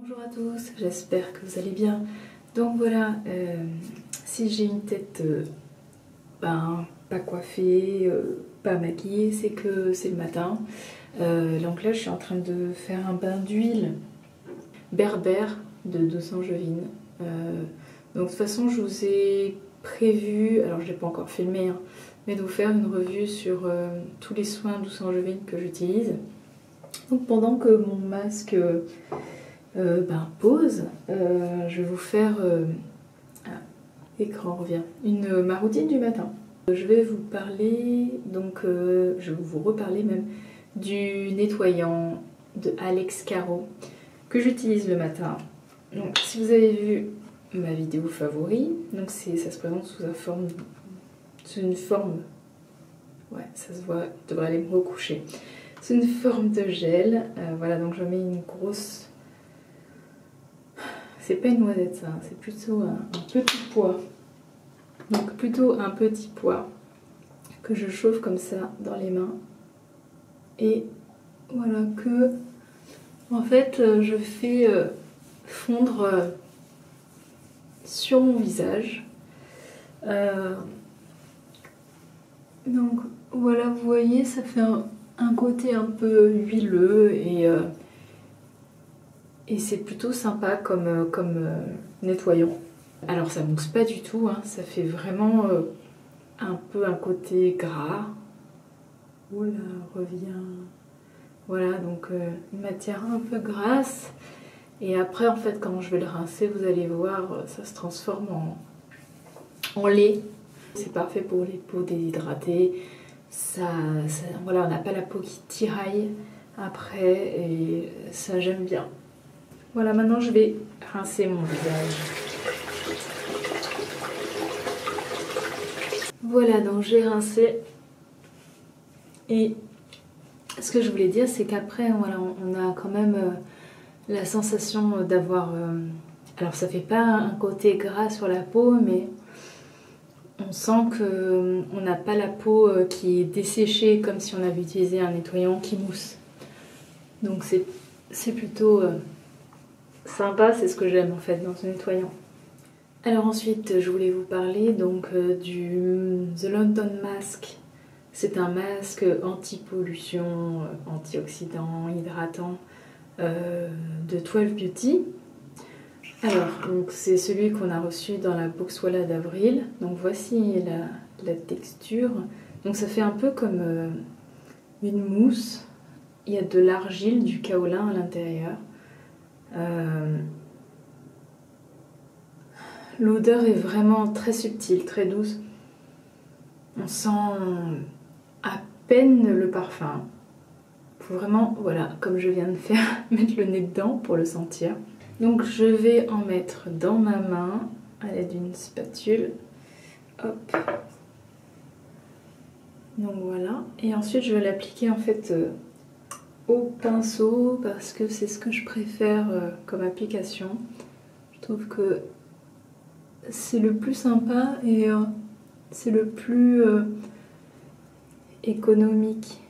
Bonjour à tous, j'espère que vous allez bien. Donc voilà, si j'ai une tête pas coiffée, pas maquillée, c'est que c'est le matin. Donc là je suis en train de faire un bain d'huile berbère de 200 Angevine. Donc de toute façon je vous ai prévu, alors je l'ai pas encore filmé, hein, mais de vous faire une revue sur tous les soins 200 Angevine que j'utilise. Donc pendant que mon masque pause, je vais vous faire écran revient, ma routine du matin. Je vais vous parler, donc je vais vous reparler même du nettoyant de Alex Caro que j'utilise le matin. Donc si vous avez vu ma vidéo favori, donc ça se présente sous une forme, ouais ça se voit, je devrais aller me recoucher. C'est une forme de gel, voilà, donc je mets une grosse. C'est pas une noisette ça, c'est plutôt un petit pois. Donc plutôt un petit pois que je chauffe comme ça dans les mains. Et voilà que en fait je fais fondre sur mon visage. Donc voilà, vous voyez, ça fait un côté un peu huileux et c'est plutôt sympa comme nettoyant. Alors ça mousse pas du tout, hein, ça fait vraiment un peu un côté gras. Oula, revient. Voilà, donc une matière un peu grasse. Et après en fait quand je vais le rincer, vous allez voir, ça se transforme en lait. C'est parfait pour les peaux déshydratées. Voilà, on n'a pas la peau qui tiraille après et ça j'aime bien. Voilà, maintenant je vais rincer mon visage. Voilà, donc j'ai rincé. Et ce que je voulais dire, c'est qu'après, voilà, on a quand même la sensation d'avoir... alors ça fait pas un côté gras sur la peau, mais on sent qu'on n'a pas la peau qui est desséchée comme si on avait utilisé un nettoyant qui mousse. Donc c'est plutôt... sympa, c'est ce que j'aime en fait dans ce nettoyant. Alors ensuite je voulais vous parler donc du The London Mask. C'est un masque anti-pollution, antioxydant, hydratant de 12 Beauty. Alors donc c'est celui qu'on a reçu dans la Boxwala d'avril. Donc voici la texture. Donc ça fait un peu comme une mousse. Il y a de l'argile, du kaolin à l'intérieur. L'odeur est vraiment très subtile, très douce. On sent à peine le parfum. Faut vraiment, voilà, comme je viens de faire, mettre le nez dedans pour le sentir. Donc je vais en mettre dans ma main à l'aide d'une spatule. Hop. Donc voilà. Et ensuite je vais l'appliquer en fait au pinceau parce que c'est ce que je préfère comme application. Je trouve que c'est le plus sympa et c'est le plus économique.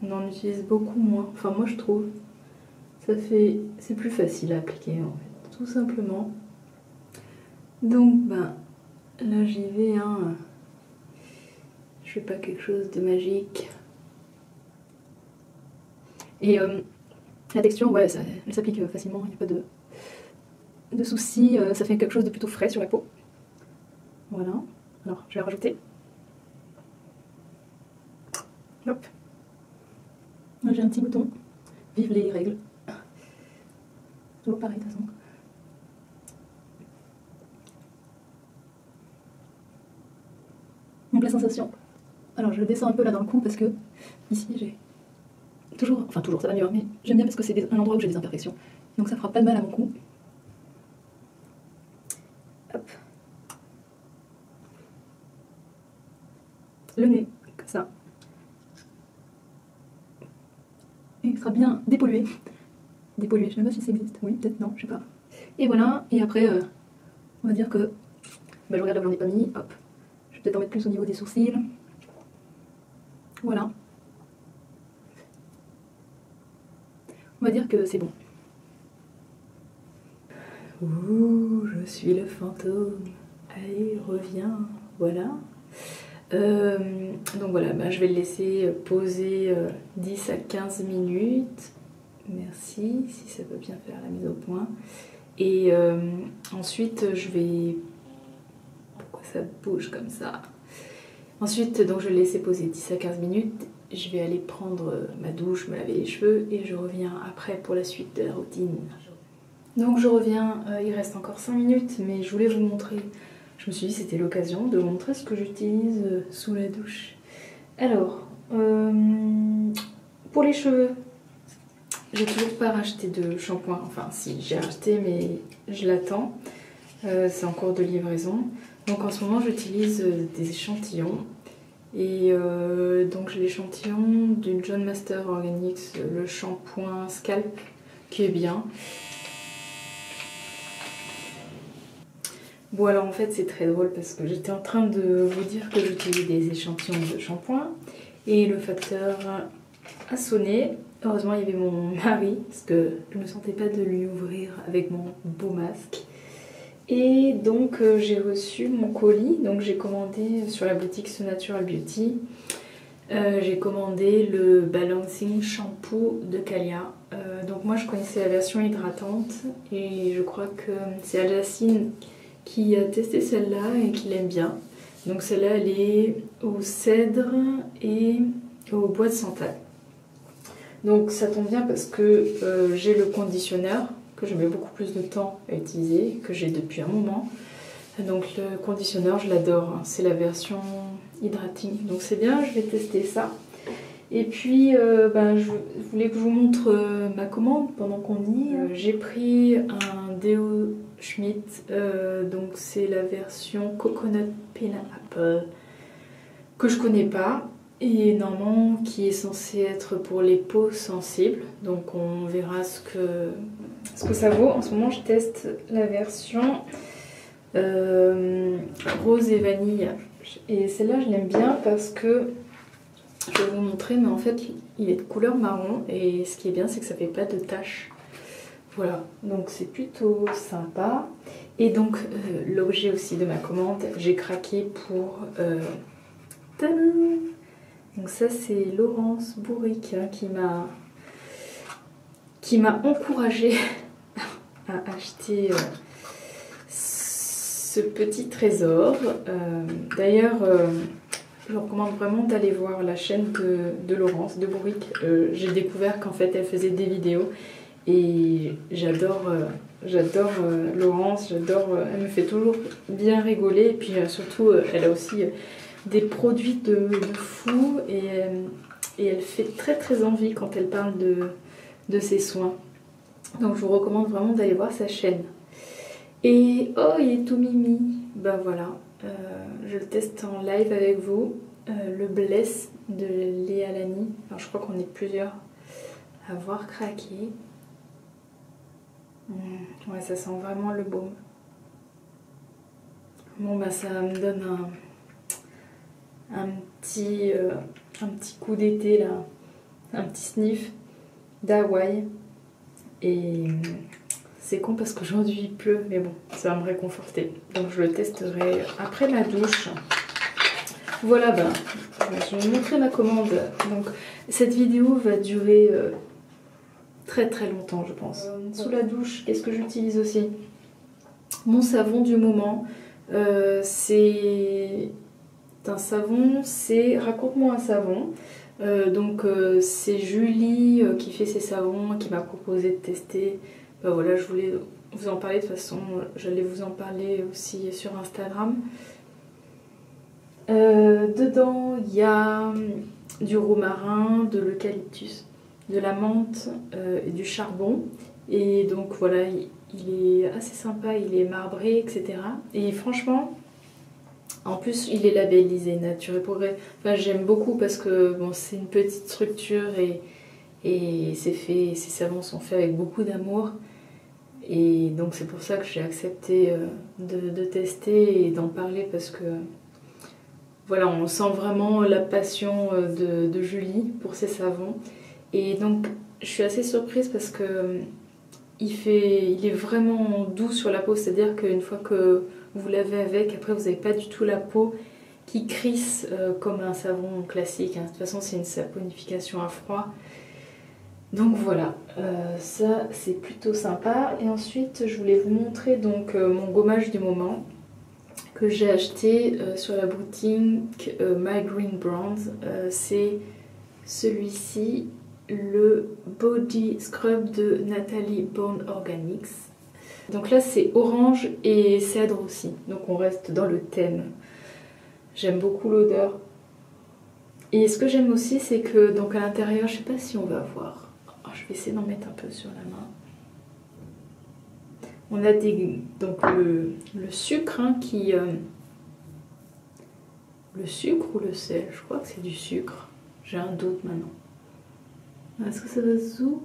On en utilise beaucoup moins. Enfin moi je trouve. C'est plus facile à appliquer en fait, tout simplement. Donc là j'y vais, hein. Je fais pas quelque chose de magique. Et la texture, ouais, elle s'applique facilement, il n'y a pas de soucis, ça fait quelque chose de plutôt frais sur la peau. Voilà, alors je vais rajouter. Hop. J'ai un petit bouton. Vive les règles. Toujours pareil de toute façon. Donc la sensation. Alors je descends un peu là dans le cou parce que ici j'ai toujours, enfin toujours ça va mieux, mais j'aime bien parce que c'est un endroit où j'ai des imperfections. Donc ça fera pas de mal à mon cou. Hop. Le nez, comme ça. Et il sera bien dépollué. Dépollué, je sais même pas si ça existe. Oui, peut-être non, je sais pas. Et voilà, et après, on va dire que je regarde là où j'en ai pas mis. Hop. Je vais peut-être en mettre plus au niveau des sourcils. Voilà. On va dire que c'est bon. Ouh, je suis le fantôme. Allez, reviens. Voilà. Donc voilà, je vais le laisser poser 10 à 15 minutes. Merci, si ça peut bien faire la mise au point. Et ensuite, je vais... Pourquoi ça bouge comme ça? Ensuite, donc je vais le laisser poser 10 à 15 minutes. Je vais aller prendre ma douche, me laver les cheveux et je reviens après pour la suite de la routine. Donc je reviens, il reste encore 5 minutes, mais je voulais vous montrer. Je me suis dit que c'était l'occasion de vous montrer ce que j'utilise sous la douche. Alors, pour les cheveux, j'ai toujours pas racheté de shampoing. Enfin, si, j'ai racheté, mais je l'attends. C'est en cours de livraison. Donc en ce moment, j'utilise des échantillons. Et donc j'ai l'échantillon d'une John Master Organics, le shampoing Scalp, qui est bien. Bon alors en fait c'est très drôle parce que j'étais en train de vous dire que j'utilisais des échantillons de shampoing et le facteur a sonné. Heureusement il y avait mon mari parce que je ne me sentais pas de lui ouvrir avec mon beau masque. Et donc j'ai reçu mon colis, donc j'ai commandé sur la boutique So Natural Beauty. J'ai commandé le Balancing Shampoo de Calia. Donc moi je connaissais la version hydratante et je crois que c'est Alacine qui a testé celle-là et qui l'aime bien. Donc celle-là elle est au cèdre et au bois de santal. Donc ça tombe bien parce que j'ai le conditionneur que je mets beaucoup plus de temps à utiliser, que j'ai depuis un moment. Donc le conditionneur je l'adore, c'est la version hydrating. Donc c'est bien, je vais tester ça. Et puis je voulais que je vous montre ma commande pendant qu'on y est. J'ai pris un déo Schmidt, donc c'est la version Coconut Pineapple que je connais pas et normalement qui est censé être pour les peaux sensibles. Donc on verra ce que ça vaut. En ce moment je teste la version rose et vanille et celle-là je l'aime bien parce que je vais vous montrer, mais en fait il est de couleur marron et ce qui est bien c'est que ça fait pas de taches. Voilà, donc c'est plutôt sympa. Et donc l'objet aussi de ma commande, j'ai craqué pour... tadam! Donc ça c'est Laurence Bourric hein, qui m'a encouragée à acheter ce petit trésor. D'ailleurs, je vous recommande vraiment d'aller voir la chaîne de Laurence de Bourric. J'ai découvert qu'en fait elle faisait des vidéos. Et j'adore Laurence, elle me fait toujours bien rigoler. Et puis surtout, elle a aussi des produits de fou et elle fait très très envie quand elle parle de ses soins. Donc je vous recommande vraiment d'aller voir sa chaîne. Et oh, il est tout mimi. Ben voilà, je le teste en live avec vous. Le Bless de Léa Lani. Alors je crois qu'on est plusieurs à avoir craqué. Ouais, ça sent vraiment le baume. Bon bah ça me donne un petit coup d'été là, un petit sniff d'Hawaï. Et c'est con parce qu'aujourd'hui il pleut, mais bon, ça va me réconforter. Donc je le testerai après ma douche. Voilà, je vais vous montrer ma commande. Donc cette vidéo va durer... très très longtemps je pense. Sous la douche, qu'est-ce que j'utilise aussi? Mon savon du moment, c'est un savon, c'est Raconte-moi un savon. C'est Julie qui fait ses savons, qui m'a proposé de tester. Voilà, je voulais vous en parler, de toute façon j'allais vous en parler aussi sur Instagram. Dedans il y a du romarin, de l'eucalyptus, de la menthe et du charbon. Et donc voilà, il est assez sympa, il est marbré, etc. Et franchement, en plus il est labellisé Nature et Progrès. Enfin, j'aime beaucoup parce que bon, c'est une petite structure et ces savons sont faits avec beaucoup d'amour. Et donc c'est pour ça que j'ai accepté de tester et d'en parler parce que voilà, on sent vraiment la passion de Julie pour ses savons. Et donc je suis assez surprise parce que il est vraiment doux sur la peau, c'est-à-dire qu'une fois que vous lavez avec, après vous n'avez pas du tout la peau qui crisse comme un savon classique. De toute façon c'est une saponification à froid. Donc voilà, ça c'est plutôt sympa. Et ensuite je voulais vous montrer donc mon gommage du moment que j'ai acheté sur la boutique My Green Brands. C'est celui-ci, le Body Scrub de Natalie Born Organics. Donc là c'est orange et cèdre aussi, donc on reste dans le thème. J'aime beaucoup l'odeur. Et ce que j'aime aussi c'est que donc à l'intérieur, je sais pas si on va voir, je vais essayer d'en mettre un peu sur la main. On a donc le sucre qui... le sucre ou le sel? Je crois que c'est du sucre. J'ai un doute maintenant. Est-ce que ça va zoomer?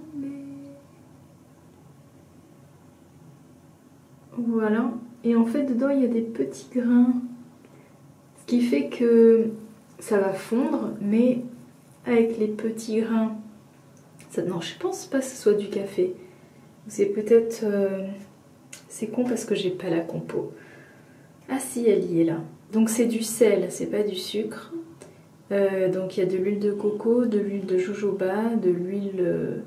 Voilà. Et en fait dedans il y a des petits grains. Ce qui fait que ça va fondre, mais avec les petits grains... Non, je pense pas que ce soit du café. C'est peut-être... C'est con parce que j'ai pas la compo. Ah si, elle y est là. Donc c'est du sel, c'est pas du sucre. Donc il y a de l'huile de coco, de l'huile de jojoba, de l'huile...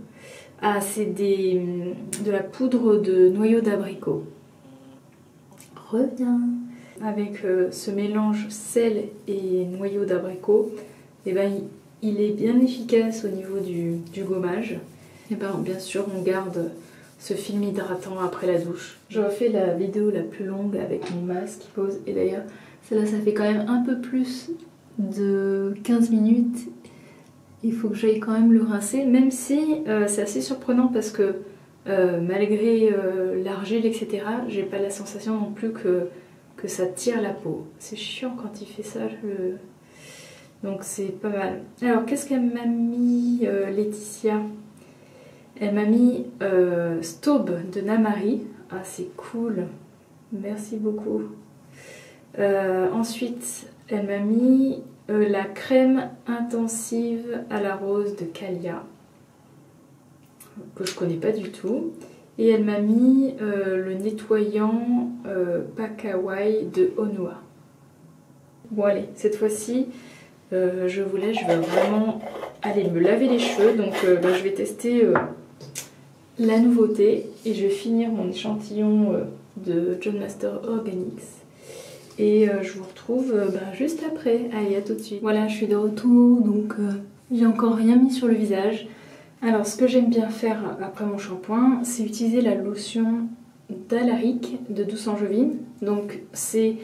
Ah, c'est de la poudre de noyaux d'abricot. Reviens. Avec ce mélange sel et noyaux d'abricot, et ben, il est bien efficace au niveau du gommage. Et ben, bien sûr, on garde ce film hydratant après la douche. Je refais la vidéo la plus longue avec mon masque qui pose. Et d'ailleurs, celle-là, ça fait quand même un peu plus de 15 minutes. Il faut que j'aille quand même le rincer, même si c'est assez surprenant parce que malgré l'argile, etc., j'ai pas la sensation non plus que ça tire la peau. C'est chiant quand il fait ça. Donc c'est pas mal. Alors qu'est-ce qu'elle m'a mis Laetitia? Elle m'a mis Staub de Namari. Ah c'est cool. Merci beaucoup. Ensuite elle m'a mis la crème intensive à la rose de Calia, que je connais pas du tout. Et elle m'a mis le nettoyant Pakawai de Honua. Bon allez, cette fois-ci, je vous laisse, je vais vraiment aller me laver les cheveux. Donc je vais tester la nouveauté et je vais finir mon échantillon de John Master Organics. Et je vous retrouve juste après. Allez, à tout de suite. Voilà, je suis de retour, donc j'ai encore rien mis sur le visage. Alors ce que j'aime bien faire après mon shampoing, c'est utiliser la lotion d'Alaric de Douce Angevine. Donc c'est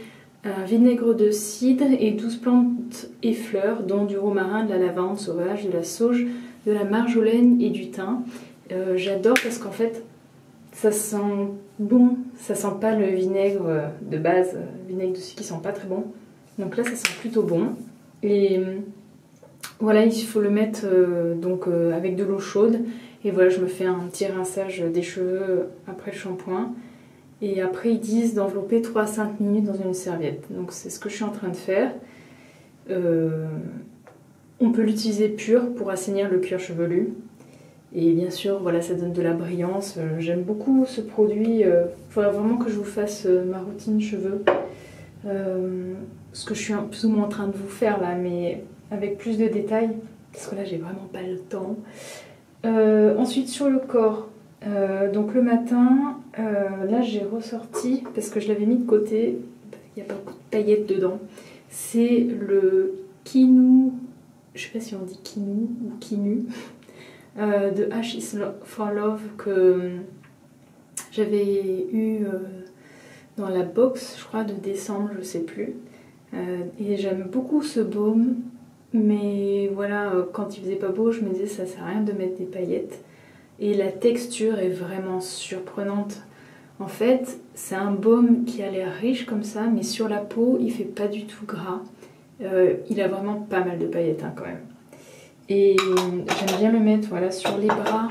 un vinaigre de cidre et 12 plantes et fleurs, dont du romarin, de la lavande sauvage, de la sauge, de la marjolaine et du thym. J'adore parce qu'en fait ça sent bon, ça sent pas le vinaigre de base, vinaigre de cidre qui sent pas très bon. Donc là ça sent plutôt bon. Et voilà, il faut le mettre avec de l'eau chaude. Et voilà, je me fais un petit rinçage des cheveux après le shampoing. Et après, ils disent d'envelopper 3 à 5 minutes dans une serviette. Donc c'est ce que je suis en train de faire. On peut l'utiliser pur pour assainir le cuir chevelu. Et bien sûr, voilà, ça donne de la brillance. J'aime beaucoup ce produit. Il faudrait vraiment que je vous fasse ma routine cheveux. Ce que je suis plus ou moins en train de vous faire là, mais avec plus de détails. Parce que là, j'ai vraiment pas le temps. Ensuite, sur le corps. Donc le matin, là j'ai ressorti, parce que je l'avais mis de côté, il y a pas beaucoup de paillettes dedans. C'est le Kinu, je sais pas si on dit Kinu ou Kinu, de H is for Love, que j'avais eu dans la box, je crois, de décembre, je sais plus. Et j'aime beaucoup ce baume, mais voilà, quand il faisait pas beau, je me disais ça sert à rien de mettre des paillettes. Et la texture est vraiment surprenante. En fait, c'est un baume qui a l'air riche comme ça, mais sur la peau, il fait pas du tout gras. Il a vraiment pas mal de paillettes quand même. Et j'aime bien le mettre voilà, sur les bras.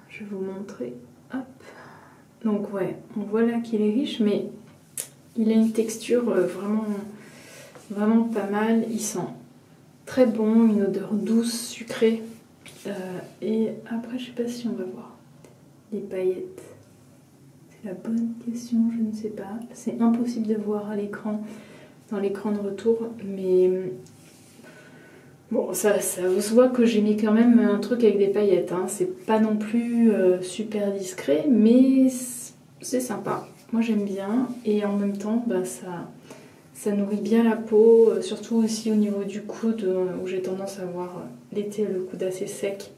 Je vais vous montrer. Hop. Donc ouais, on voit là qu'il est riche, mais il a une texture vraiment pas mal. Il sent très bon, une odeur douce, sucrée. Et après, je sais pas si on va voir les paillettes. C'est la bonne question, je ne sais pas. C'est impossible de voir à l'écran, dans l'écran de retour, mais bon, ça se voit que j'ai mis quand même un truc avec des paillettes. Hein. C'est pas non plus super discret, mais c'est sympa. Moi j'aime bien et en même temps, bah, ça nourrit bien la peau, surtout aussi au niveau du coude où j'ai tendance à avoir l'été le coude assez sec.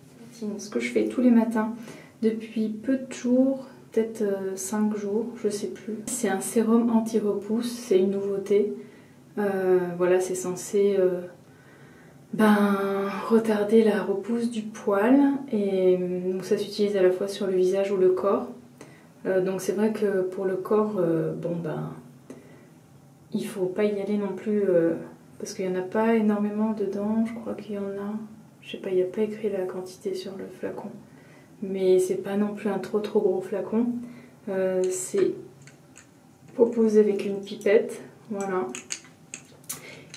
Ce que je fais tous les matins depuis peu de jours, peut-être 5 jours, je sais plus. C'est un sérum anti-repousse, c'est une nouveauté. Voilà, c'est censé retarder la repousse du poil et donc ça s'utilise à la fois sur le visage ou le corps. Donc c'est vrai que pour le corps, il faut pas y aller non plus parce qu'il n'y en a pas énormément dedans. Je crois qu'il y en a, je sais pas, il n'y a pas écrit la quantité sur le flacon, mais c'est pas non plus un trop gros flacon. C'est proposé avec une pipette, voilà.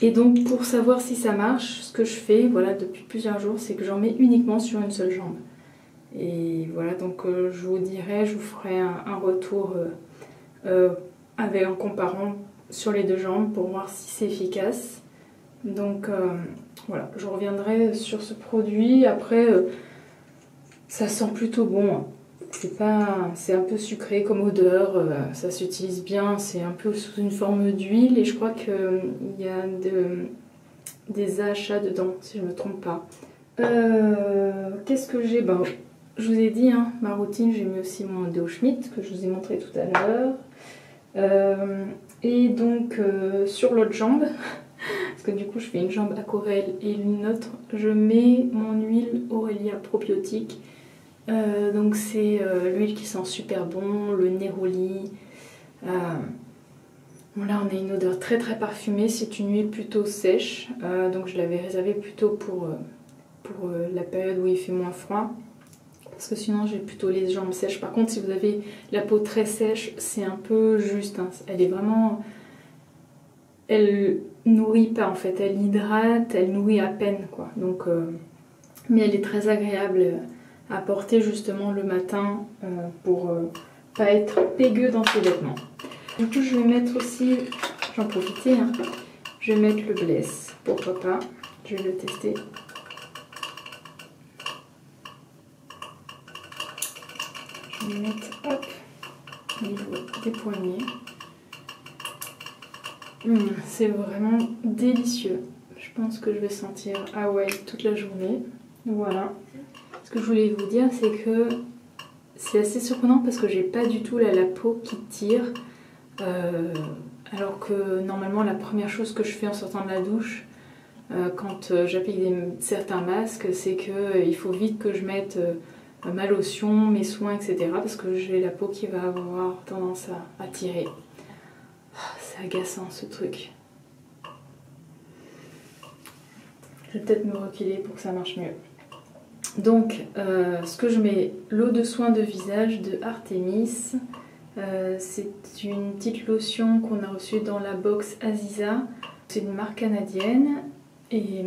Et donc pour savoir si ça marche, ce que je fais, voilà, depuis plusieurs jours, c'est que j'en mets uniquement sur une seule jambe. Et voilà, donc je vous dirai, je vous ferai un retour en comparant sur les deux jambes pour voir si c'est efficace. Donc voilà, je reviendrai sur ce produit. Après, ça sent plutôt bon. Hein. C'est un peu sucré comme odeur, ça s'utilise bien, c'est un peu sous une forme d'huile et je crois qu'il y a des achats dedans, si je ne me trompe pas. Qu'est-ce que j'ai? Je vous ai dit, hein, ma routine, j'ai mis aussi mon Deo Schmidt que je vous ai montré tout à l'heure. Et donc sur l'autre jambe, parce que du coup je fais une jambe aquarelle et une autre, je mets mon huile Aurelia probiotique. Donc c'est l'huile qui sent super bon, le néroli. Bon là on a une odeur très parfumée, c'est une huile plutôt sèche, donc je l'avais réservée plutôt pour la période où il fait moins froid. Parce que sinon j'ai plutôt les jambes sèches. Par contre si vous avez la peau très sèche, c'est un peu juste. Hein. Elle est vraiment... Elle nourrit pas en fait, elle hydrate, elle nourrit à peine quoi. Donc, mais elle est très agréable à porter justement le matin pour pas être pégueux dans ses vêtements. Du coup je vais mettre aussi, j'en profitais, hein, je vais mettre le Bless, pourquoi pas, je vais le tester. Je vais mettre hop, au niveau des poignets. C'est vraiment délicieux. Je pense que je vais sentir Hawaï toute la journée. Voilà. Ce que je voulais vous dire, c'est que c'est assez surprenant parce que j'ai pas du tout la peau qui tire. Alors que normalement, la première chose que je fais en sortant de la douche, quand j'applique certains masques, c'est qu'il faut vite que je mette ma lotion, mes soins, etc. Parce que j'ai la peau qui va avoir tendance à tirer. C'est agaçant ce truc. Je vais peut-être me reculer pour que ça marche mieux. Donc, ce que je mets, l'eau de soin de visage de Artémis. C'est une petite lotion qu'on a reçue dans la box Aziza. C'est une marque canadienne. Et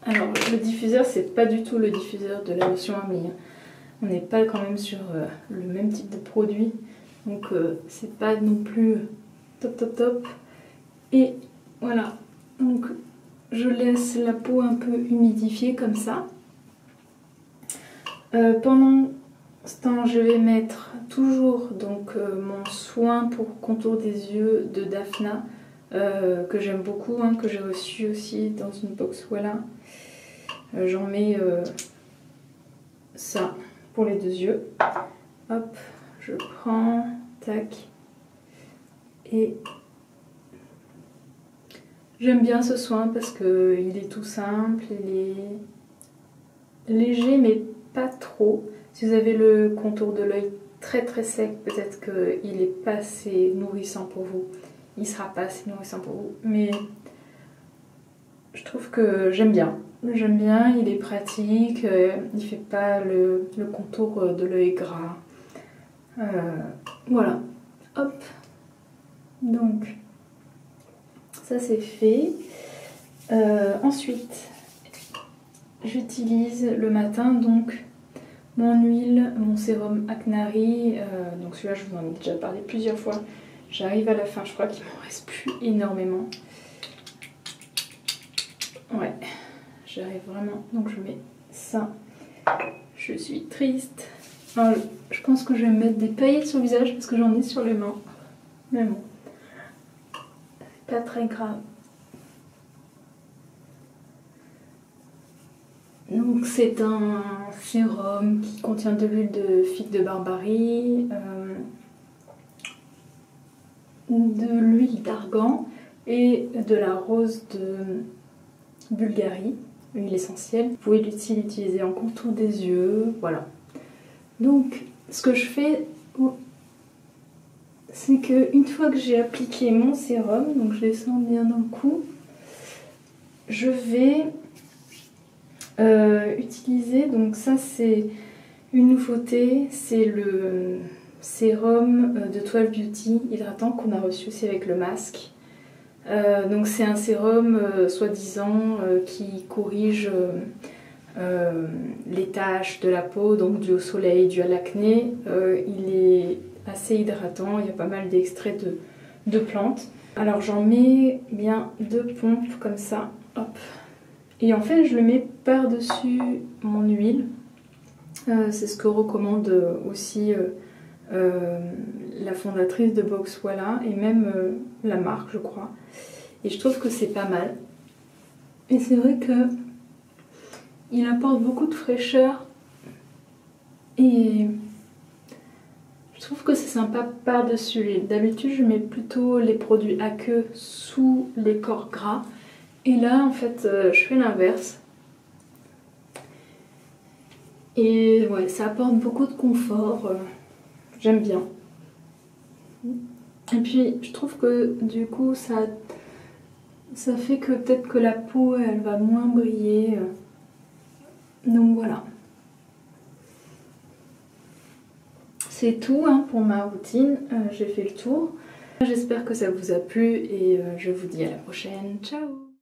alors, le diffuseur, c'est pas du tout le diffuseur de la lotion Ami. On n'est pas quand même sur le même type de produit. Donc, c'est pas non plus top. Et voilà. Donc, je laisse la peau un peu humidifiée comme ça. Pendant ce temps, je vais mettre toujours donc, mon soin pour contour des yeux de Daphna. Que j'aime beaucoup, hein, que j'ai reçu aussi dans une box, voilà. J'en mets ça pour les deux yeux. Hop, je prends, tac. Et j'aime bien ce soin parce qu'il est tout simple, il est léger mais pas trop. Si vous avez le contour de l'œil très sec, peut-être qu'il n'est pas assez nourrissant pour vous. Il ne sera pas assez nourrissant pour vous. Mais je trouve que j'aime bien. J'aime bien, il est pratique, il fait pas le contour de l'œil gras. Voilà. Hop. Donc, ça c'est fait. Ensuite, j'utilise le matin donc mon huile, mon sérum Acnari. Donc celui-là, je vous en ai déjà parlé plusieurs fois. J'arrive à la fin, je crois qu'il m'en reste plus énormément. Ouais, j'arrive vraiment. Donc je mets ça. Je suis triste. Alors, je pense que je vais mettre des paillettes sur le visage parce que j'en ai sur les mains. Mais bon, c'est pas très grave. Donc c'est un sérum qui contient de l'huile de figue de Barbarie, de l'huile d'argan et de la rose de Bulgarie, huile essentielle. Vous pouvez l'utiliser en contour des yeux, voilà. Donc ce que je fais, c'est que une fois que j'ai appliqué mon sérum, donc je descends bien d'un coup, je vais utiliser, donc ça c'est une nouveauté, c'est le sérum de 12 Beauty hydratant qu'on a reçu aussi avec le masque. Donc c'est un sérum soi-disant qui corrige les taches de la peau, donc dû au soleil, dû à l'acné. Il est assez hydratant, il y a pas mal d'extraits de plantes. Alors j'en mets bien 2 pompes comme ça, hop. Et en fait je le mets par-dessus mon huile. C'est ce que recommande aussi la fondatrice de Boxwala et même la marque je crois. Et je trouve que c'est pas mal. Et c'est vrai que il apporte beaucoup de fraîcheur et je trouve que c'est sympa par-dessus l'huile. D'habitude je mets plutôt les produits aqueux sous les corps gras. Et là en fait je fais l'inverse. Et ouais, ça apporte beaucoup de confort. J'aime bien. Et puis je trouve que du coup ça fait que peut-être que la peau elle va moins briller. Donc voilà. C'est tout hein, pour ma routine. J'ai fait le tour. J'espère que ça vous a plu et je vous dis à la prochaine. Ciao!